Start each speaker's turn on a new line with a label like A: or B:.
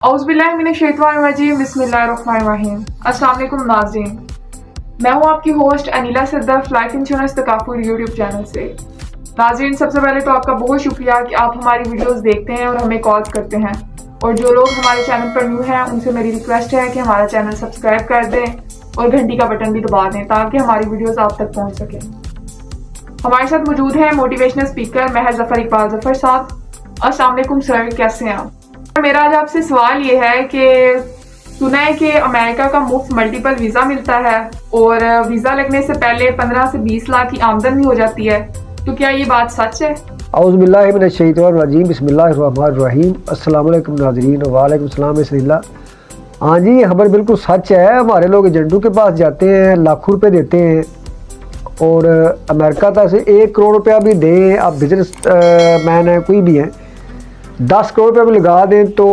A: औज़ुबिल्लाहिमिनश्शैतानिर्रजीम बिस्मिल्लाहिर्रहमानिर्रहीम। अस्सलाम वालेकुम नाज़रीन, मैं हूँ आपकी host Anila सद्दाफ life insurance takaful YouTube channel से। नाज़रीन, सबसे पहले तो आपका बहुत शुक्रिया कि आप हमारी वीडियोस देखते हैं और हमें कॉल करते हैं। और जो लोग हमारे चैनल पर न्यू हैं उनसे मेरी रिक्वेस्ट है कि हमारा चैनल सब्सक्राइब कर दें और घंटी का बटन भी दबा दें ताकि हमारी वीडियोस आप तक पहुँच सकें। हमारे साथ मौजूद हैं मोटिवेशनल स्पीकर महज ज़फ़र इकबाल ज़फ़र साहब। अस्सलाम वालेकुम सर, कैसे हैं आप? मेरा आज आपसे सवाल ये है कि सुना है कि अमेरिका का मुफ्त मल्टीपल वीज़ा मिलता है और वीज़ा लगने से पहले 15 से 20 लाख की आमदन भी हो जाती है, तो क्या ये बात सच है?
B: औज़ुबिल्लाहिमिनश्शैतानिर्रजीम बिस्मिल्लाहिर्रहमानिर्रहीम। अस्सलाम वालेकुम नाज़रीन, वालेकुम सलाम बिस्मिल्लाह। हाँ जी, ये खबर बिल्कुल सच है। हमारे लोग एजेंटों के पास जाते हैं, लाखों रुपए देते हैं और अमेरिका तक से 1 करोड़ रुपया भी दें, आप बिजनेस मैन हैं, कोई भी हैं, 10 करोड़ रुपया भी लगा दें तो